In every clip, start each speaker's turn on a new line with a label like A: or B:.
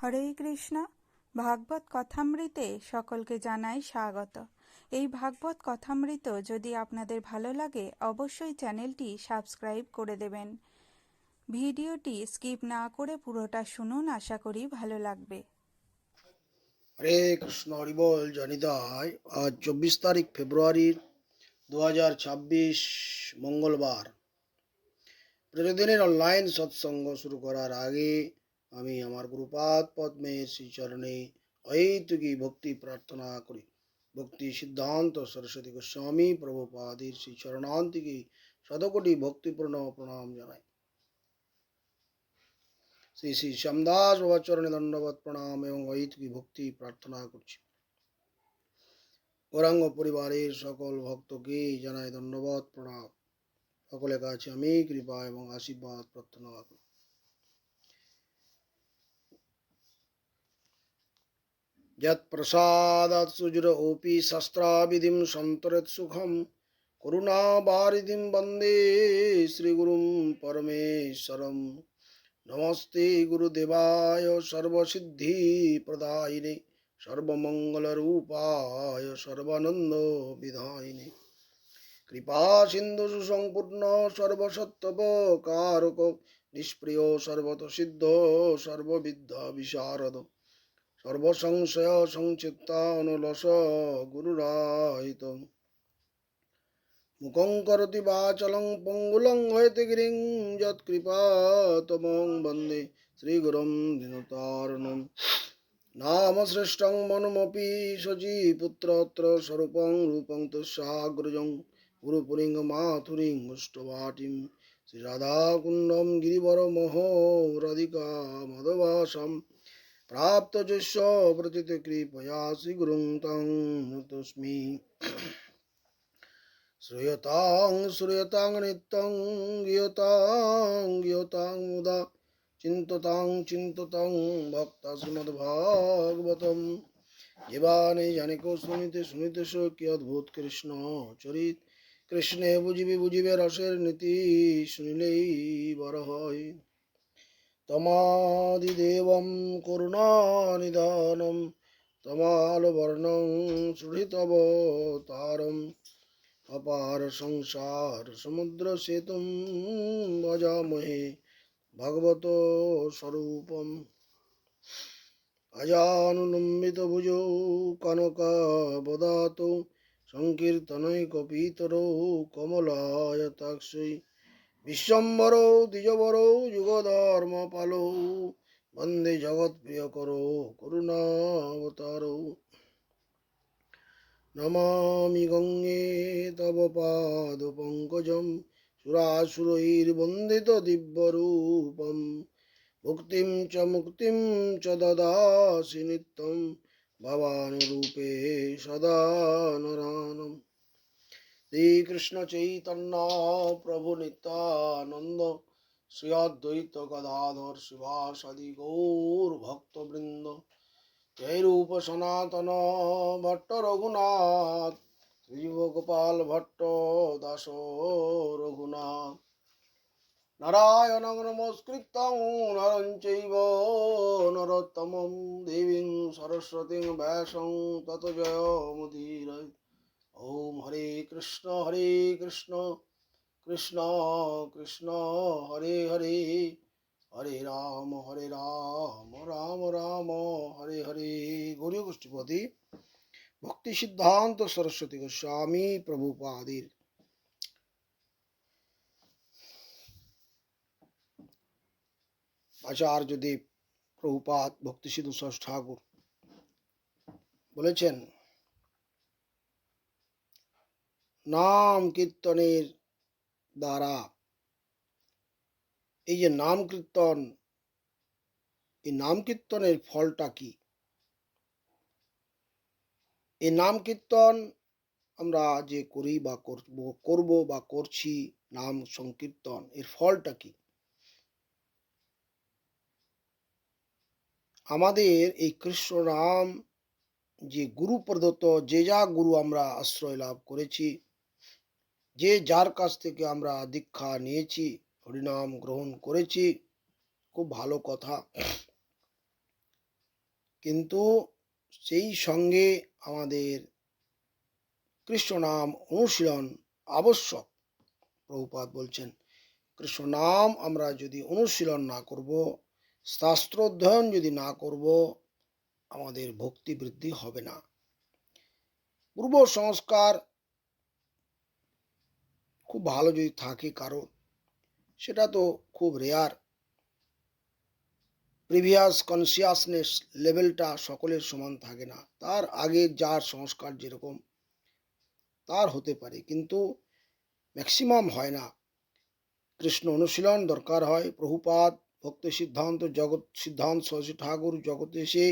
A: হরে কৃষ্ণ। ভাগবত কথামৃতে সকলকে জানাই স্বাগত। এই ভাগবত কথামৃত যদি আপনাদের ভালো লাগে অবশ্যই চ্যানেলটি সাবস্ক্রাইব করে দেবেন। ভিডিওটি স্কিপ না করে পুরোটা শুনুন, আশা করি ভালো লাগবে।
B: হরে কৃষ্ণ, হরিবল। জানিতাই আজ 24 তারিখ ফেব্রুয়ারির 2026 মঙ্গলবার। প্রতিদিনের অনলাইন সৎসঙ্গ শুরু করার আগে আমি আমার গুরুপাদ পদ্মে শ্রীচরণে অহৈতুকী ভক্তি প্রার্থনা করি। ভক্তি সিদ্ধান্ত সরস্বতী গোস্বামী প্রভুপাদের শ্রীচরণান্তিকে শতকোটি ভক্তিপূর্ণ প্রণাম জানাই। শ্রী শ্রী শ্যামদাস বাবার চরণে দণ্ডবত প্রণাম এবং অহৈতুকী ভক্তি প্রার্থনা করছি। গৌরাঙ্গ পরিবারের সকল ভক্তকে জানাই ধন্যবাদ প্রণাম। সকলের কাছে আমি কৃপা এবং আশীর্বাদ প্রার্থনা করি। যৎ প্রসাদাৎ সুজর ওপি শাস্ত্রাবিধিম সন্তরেৎ সুখম করুণাবারিধিম বন্দে শ্রীগুরুম পরমেশ্বরম। নমস্তে গুরুদেবায় সর্বসিদ্ধি প্রদায়িনে সর্বমঙ্গলরূপায় সর্বানন্দ বিধায়িনে। কৃপা সিন্ধু সুসম্পূর্ণ সর্বসত্ত্বকারক নিষ্প্রিয় সর্বত সিদ্ধ সর্ববিদ্যা বিশারদ সর্বসংশয় সংচিত্তা অনুলস গুরুরাহিত। মুখং করোতি বাচলং পঙ্গুলং হয়তে গিরিং যৎকৃপা তমং বন্দে শ্রীগুরুম দীনতারিণম। নাম শ্রেষ্ঠং মনুমপি শচী পুত্রত্র স্বরূপং রূপং তস্যাগ্রজং গুরুপুরিং মাথুরিং মুষ্টভাটিম শ্রীরাধাকুণ্ডম গিরিবর মোহ রাধিকা মাধবাসাম প্রাপ্ত যস্য প্রতীত কৃপয়া শ্রীগুরুং তং তস্মি। শ্রূয়তাং নিত্যং গীয়তাং মুদা চিন্ততাং ভক্তা শ্রীমদ্ভাগবতম। জীবানে জানিক শুনিতে কি অদ্ভুত কৃষ্ণ চরিত। কৃষ্ণে বুঝিবে রসের নীতি, শুনিলেই বড় হয়। তমাদিদেবম করুণানিধানম তমালবর্ণং সুহৃতবতারম। অপার সংসার সমুদ্র সেতুম ভজামহে ভগবত স্বরূপম। অজানুলম্বিত ভুজৌ কনকাবদাতৌ সংকীর্তনৈকপিতরৌ কমলায়তাক্ষৈ। বিশ্বম্বরৌ দ্বিজবরৌ যুগধর্মপালৌ বন্দে জগৎপ্রিয়করৌ করুণাবতারৌ। নমামি গঙ্গে তব পাদপঙ্কজম সুরাসুরৈর্বন্দিত দিব্যরূপম। মুক্তিম চ দদাসি নিত্যম ভবানুরূপে সদা নরানম। শ্রীকৃষ্ণ চৈতন্য প্রভু নিত্যানন্দ শ্রী অদ্বৈত গদাধর শিবাসাদি গৌর ভক্তবৃন্দ। জয় রূপ সনাতন ভট্ট রঘুনাথ শ্রীজীব গোপাল ভট্ট দাস রঘুনাথ। নারায়ণং নমস্কৃত্যং নরং চৈব নরোত্তমং দেবীং সরস্বতীং ব্যাসং ততো জয়মুদীরয়ে। ওম হরে কৃষ্ণ কৃষ্ণ কৃষ্ণ হরে হরে, হরে রাম রাম রাম হরে হরে। গৌরীয় গোষ্ঠীপতি ভক্তি সিদ্ধান্ত সরস্বতী গোস্বামী প্রভুপাদের আচার্যদেব প্রভুপাদ ভক্তি সিদ্ধ ঠাকুর বলেছেন, নাম কীর্তনের দ্বারা, এই যে নাম কীর্তন, এই নাম কীর্তনের ফলটা কি? এই নাম কীর্তন আমরা যে করি বা করব বা করছি, নাম সংকীর্তন, এর ফলটা কি? আমাদের এই কৃষ্ণ নাম যে গুরু প্রদত্ত, যে যা গুরু আমরা আশ্রয় লাভ করেছি, যে যার কাছ থেকে আমরা দীক্ষা নিয়েছি, হরিনাম গ্রহণ করেছি, খুব ভালো কথা। কিন্তু সেই সঙ্গে আমাদের কৃষ্ণ নাম অনুশীলন আবশ্যক। প্রভুপাদ বলছেন কৃষ্ণ নাম আমরা যদি অনুশীলন না করব, শাস্ত্র অধ্যয়ন যদি না করব, আমাদের ভক্তি বৃদ্ধি হবে না। পূর্ব সংস্কার খুব ভালো যদি থাকে কারো, সেটা তো খুব রেয়ার। প্রিভিয়াস কনসিয়াসনেস লেভেলটা সকলের সমান থাকে না, তার আগে যার সংস্কার যেরকম তার হতে পারে, কিন্তু ম্যাক্সিমাম হয় না। কৃষ্ণ অনুশীলন দরকার হয়। প্রভুপাদ ভক্তি সিদ্ধান্ত সরস্বতী ঠাকুর জগতে এসে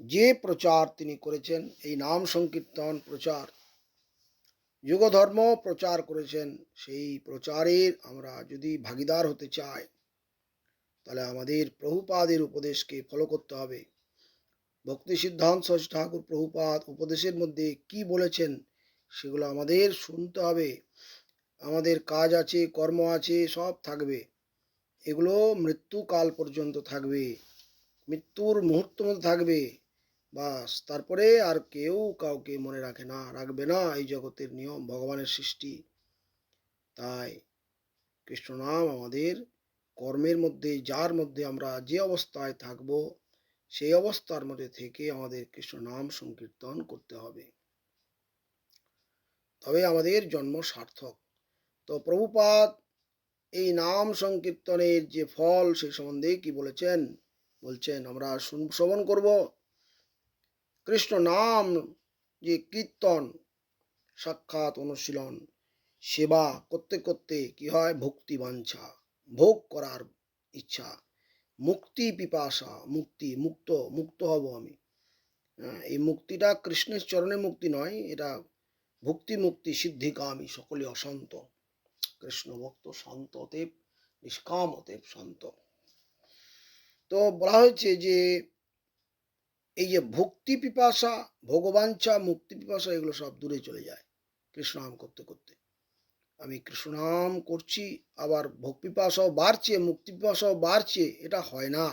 B: যে প্রচার তিনি করেছেন, এই নাম সংকীর্তন প্রচার, যুগধর্ম প্রচার করেছেন, সেই প্রচারের আমরা যদি ভাগীদার হতে চাই, তাহলে আমাদের প্রভুপাদের উপদেশকে ফলো করতে হবে। ভক্তি সিদ্ধান্ত সরস্বতী ঠাকুর প্রভুপাদ উপদেশের মধ্যে কি বলেছেন সেগুলো আমাদের শুনতে হবে। আমাদের কাজ আছে, কর্ম আছে, সব থাকবে, এগুলো মৃত্যুকাল পর্যন্ত থাকবে, মৃত্যুর মুহূর্ত মধ্যে থাকবে, বাস। তারপরে আর কেউ কাউকে মনে রাখবে না। এই জগতের নিয়ম, ভগবানের সৃষ্টি। তাই কৃষ্ণ নাম আমাদের কর্মের মধ্যে, যার মধ্যে আমরা যে অবস্থায় থাকব, সেই অবস্থার মধ্যে থেকে আমাদের কৃষ্ণ নাম সংকীর্তন করতে হবে, তবে আমাদের জন্ম সার্থক। তো প্রভুপাদ এই নাম সংকীর্তনের যে ফল সে সম্বন্ধে কি বলেছেন? বলছেন আমরা শ্রবণ করব। কৃষ্ণ নাম যে কীর্তন, সাক্ষাৎ অনুশীলন, সেবা করতে করতে কি হয়? ভক্তি বাঞ্ছা, ভোগ করার ইচ্ছা, মুক্তি পিপাসা, মুক্ত হব আমি। এই মুক্তিটা কৃষ্ণের চরণে মুক্তি নয়, এটা ভক্তি মুক্তি সিদ্ধিকামী সকলে অশান্ত। কৃষ্ণ ভক্ত শান্ত, অতএব নিষ্কাম, অতএব শান্ত। তো বলা হয়েছে যে এই যে ভক্তি পিপাসা, ভগবাঞ্ছা, মুক্তি পিপাসা, এগুলো সব দূরে চলে যায় কৃষ্ণ নাম করতে করতে। আমি কৃষ্ণ নাম করছি, আবার ভক্তি পিপাসাও বাড়ছে, মুক্তি পিপাসাও বাড়ছে, এটা হয় না।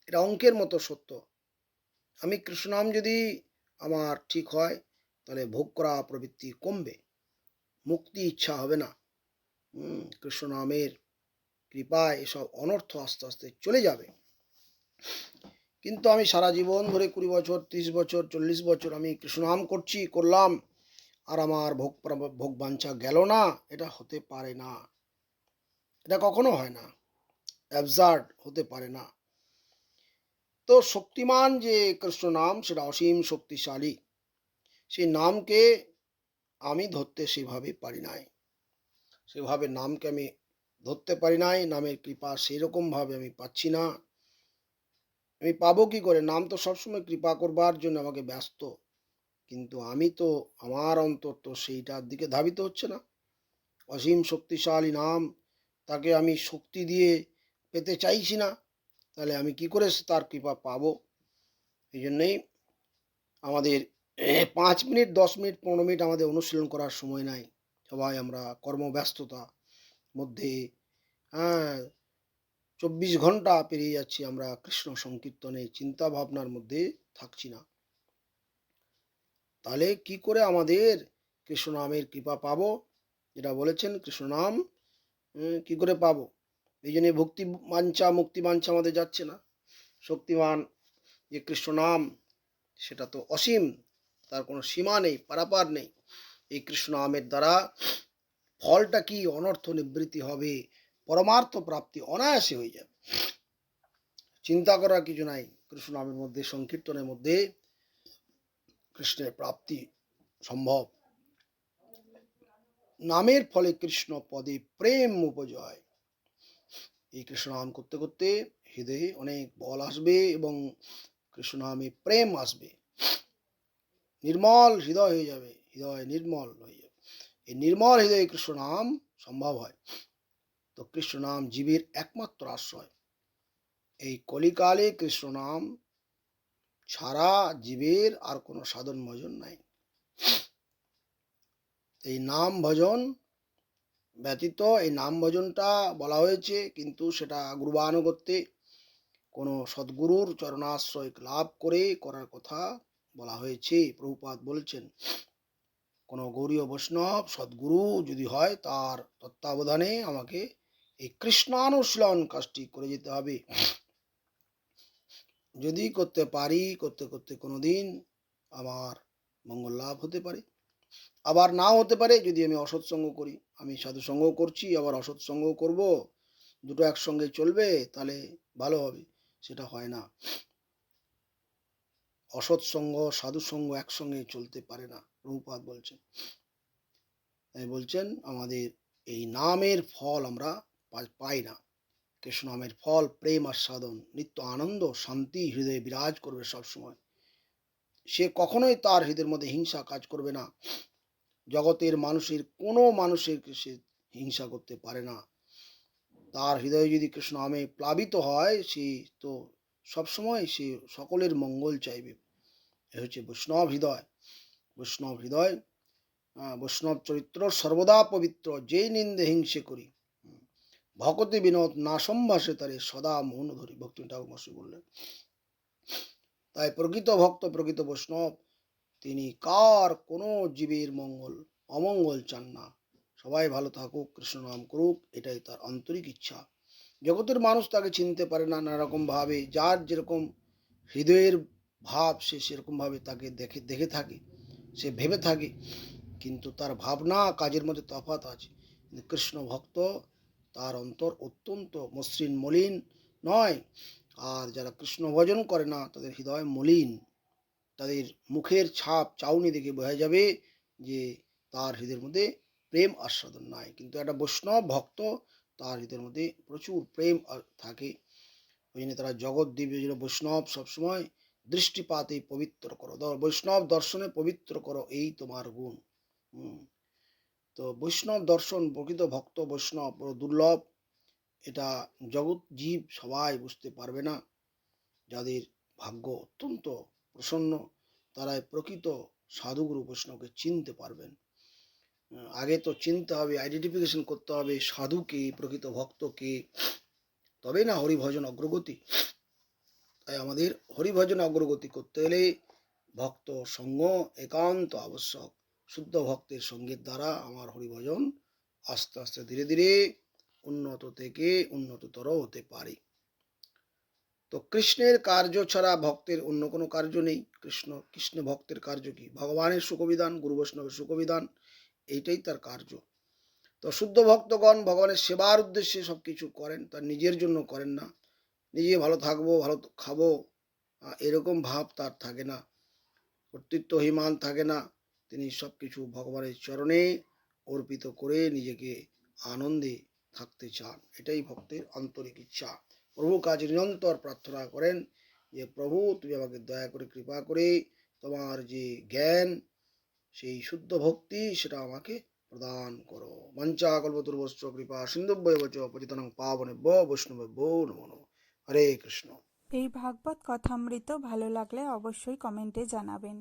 B: এটা অঙ্কের মতো সত্য। আমি কৃষ্ণ নাম যদি আমার ঠিক হয়, তাহলে ভোগ করা প্রবৃত্তি কমবে, মুক্তি ইচ্ছা হবে না। কৃষ্ণ নামের কৃপায় এসব অনর্থ আস্তে আস্তে চলে যাবে। কিন্তু আমি সারা জীবন ধরে 20 বছর, 30 বছর, 40 বছর আমি কৃষ্ণনাম করলাম, আর আমার ভোগ বাঞ্ছা গেল না, এটা হতে পারে না। এটা কখনো হয় না, অ্যাবসার্ড হতে পারে না। তো শক্তিমান যে কৃষ্ণ নাম, সেটা অসীম শক্তিশালী। সেই নামকে আমি ধরতে সেভাবে পারি নাই, সেভাবে নামকে আমি ধরতে পারি নাই। নামের কৃপা সেরকম ভাবে আমি পাচ্ছি না। আমি পাবো কি করে? নাম তো সবসময় কৃপা করবার জন্য আমাকে ব্যস্ত, কিন্তু আমি তো আমার অন্তর তো সেইটার দিকে ধাবিত হচ্ছে না। অসীম শক্তিশালী নাম, তাকে আমি শক্তি দিয়ে পেতে চাইছি না, তাহলে আমি কি করে তার কৃপা পাবো? এই জন্যেই আমাদের 5 মিনিট, 10 মিনিট, 15 মিনিট আমাদের অনুশীলন করার সময় নাই। সবাই আমরা কর্মব্যস্ততা মধ্যে 24 ঘন্টা পেরিয়ে যাচ্ছি, আমরা কৃষ্ণ সংকীর্তনে চিন্তা ভাবনার মধ্যে থাকছি না। তাহলে কি করে আমাদের কৃষ্ণ নামের কৃপা পাবো? যেটা বলেছেন কৃষ্ণ নাম কি করে পাবো? এই জন্য ভক্তি বাঞ্ছা, মুক্তি বাঞ্ছা আমাদের যাচ্ছে না। শক্তিমান যে কৃষ্ণ নাম, সেটা তো অসীম, তার কোনো সীমা নেই, পারাপার নেই। এই কৃষ্ণ নামের দ্বারা ফলটা কি? অনর্থ নিবৃত্তি হবে, পরমার্থ প্রাপ্তি অনায়াসে হয়ে যাবে, চিন্তা করার কিছু নাই। কৃষ্ণ নামের মধ্যে, সংকীর্তনের মধ্যে কৃষ্ণের প্রাপ্তি সম্ভব। নামের ফলে কৃষ্ণ পদে প্রেম উপজয়। এই কৃষ্ণ নাম করতে করতে হৃদয়ে অনেক বল আসবে এবং কৃষ্ণ নামে প্রেম আসবে, নির্মল হৃদয় হয়ে যাবে, হৃদয় নির্মল হয়ে যাবে। এই নির্মল হৃদয়ে কৃষ্ণ নাম সম্ভব হয়। তো কৃষ্ণ নাম জীবের একমাত্র আশ্রয়। এই কলিকালে কৃষ্ণ নাম ছাড়া জীবের আর কোনো সাধন ভজন নাই। এই নাম ভজন ব্যতীত, এই নাম ভজনটা বলা হয়েছে, কিন্তু সেটা গুরুবানুগত্যে কোনো সদ্গুরুর চরণাশ্রয় লাভ করে করার কথা বলা হয়েছে। প্রভুপাদ বলছেন কোনো গৌরীয় বৈষ্ণব সদ্গুরু যদি হয় তার তত্ত্বাবধানে আমাকে এই কৃষ্ণানুশীলন কাজটি করে যেতে হবে। যদি করতে পারি, করতে করতে কোনোদিন আমার মঙ্গল লাভ হতে পারে, আবার নাও হতে পারে যদি আমি অসৎসঙ্গ করি। আমি সাধুসঙ্গ করছি আবার অসৎসঙ্গ করব, দুটো একসঙ্গে চলবে তাহলে ভালো হবে, সেটা হয় না। অসৎসঙ্গ সাধুসঙ্গ একসঙ্গে চলতে পারে না, প্রভুপাদ বলছেন। তাই বলছেন আমাদের এই নামের ফল আমরা পাই না। কৃষ্ণ নামের ফল প্রেম আস্বাদন, নিত্য আনন্দ শান্তি হৃদয়ে বিরাজ করবে সবসময়। সে কখনোই তার হৃদয়ের মধ্যে হিংসা কাজ করবে না। জগতের মানুষের কোনো মানুষের সে হিংসা করতে পারে না। তার হৃদয়ে যদি কৃষ্ণ নামে প্লাবিত হয়, সে তো সবসময় সে সকলের মঙ্গল চাইবে। এ হচ্ছে বৈষ্ণব হৃদয়। বৈষ্ণব হৃদয়, বৈষ্ণব চরিত্র সর্বদা পবিত্র। যেই নিন্দে হিংসে করি ভকতি বিনোদ না সম্ভাসে তারে সদা মৌন ধরি, ভক্তি ঠাকুর মশাই বললেন। তাই প্রকৃত ভক্ত প্রকৃত বৈষ্ণব তিনি কার কোনো জীবের মঙ্গল অমঙ্গল চান না। সবাই ভালো থাকুক, কৃষ্ণ নাম করুক, এটাই তার আন্তরিক ইচ্ছা। জগতের মানুষ তাকে চিনতে পারে না, নানা রকম ভাবে, যার যেরকম হৃদয়ের ভাব সে সেরকম ভাবে তাকে দেখে থাকে, সে ভেবে থাকে, কিন্তু তার ভাবনা কাজের মধ্যে তফাৎ আছে। কৃষ্ণ ভক্ত তার অন্তর অত্যন্ত মসৃণ মলিন নয়। আর যারা কৃষ্ণ ভজন করে না তাদের হৃদয় মলিন, তাদের মুখের ছাপ চাউনি দেখে বোঝা যাবে যে তার হৃদয়ের মধ্যে প্রেম আস্বাদন নাই। কিন্তু একটা বৈষ্ণব ভক্ত তার হৃদয়ের মধ্যে প্রচুর প্রেম থাকে। ওই জন্য তারা জগৎ দিব্য বৈষ্ণব সবসময় দৃষ্টিপাতে পবিত্র করো, বৈষ্ণব দর্শনে পবিত্র করো, এই তোমার গুণ। তো বৈষ্ণব দর্শন, প্রকৃত ভক্ত বৈষ্ণব বড় দুর্লভ। এটা জগৎ জীব সবাই বুঝতে পারবে না। যাদের ভাগ্য অত্যন্ত প্রসন্ন তারাই প্রকৃত সাধুগুরু বৈষ্ণবকে চিনতে পারবেন। আগে তো চিনতে হবে, আইডেন্টিফিকেশন করতে হবে সাধুকে প্রকৃত ভক্তকে, তবে না হরিভজন অগ্রগতি। তাই আমাদের হরিভজন অগ্রগতি করতে হলে ভক্ত সঙ্গ একান্ত আবশ্যক। শুদ্ধ ভক্তের সঙ্গের দ্বারা আমার হরিভজন আস্তে আস্তে ধীরে ধীরে উন্নত থেকে উন্নততর হতে পারে। তো কৃষ্ণের কার্য ছাড়া ভক্তের অন্য কোনো কার্য নেই। কৃষ্ণ ভক্তের কার্য কি? ভগবানের সুখবিধান, গুরু বৈষ্ণবের সুখবিধান, এইটাই তার কার্য। তো শুদ্ধ ভক্তগণ ভগবানের সেবার উদ্দেশ্যে সবকিছু করেন, তার নিজের জন্য করেন না। নিজে ভালো থাকবো, ভালো খাবো, এরকম ভাব তার থাকে না, কর্তৃত্ব অভিমান থাকে না। তিনি সবকিছু ভগবানের চরণে অর্পিত করে নিজেকে আনন্দে থাকতে চান। এটাই ভক্তের আন্তরিক ইচ্ছা। প্রভু কাছে নিরন্তর প্রার্থনা করেন যে প্রভু তুমি আমাকে দয়া করে কৃপা করে তোমার যে জ্ঞান, সেই শুদ্ধ ভক্তি সেটা আমাকে প্রদান করো। মঞ্চা কল্পতরুবশ্চ কৃপা সিন্ধুভ্যেব চ পতিতানাং পাবনেভ্যো বৈষ্ণবেভ্যো নমো নমঃ। হরে কৃষ্ণ।
A: এই ভাগবত কথামৃত ভালো লাগলে অবশ্যই কমেন্টে জানাবেন।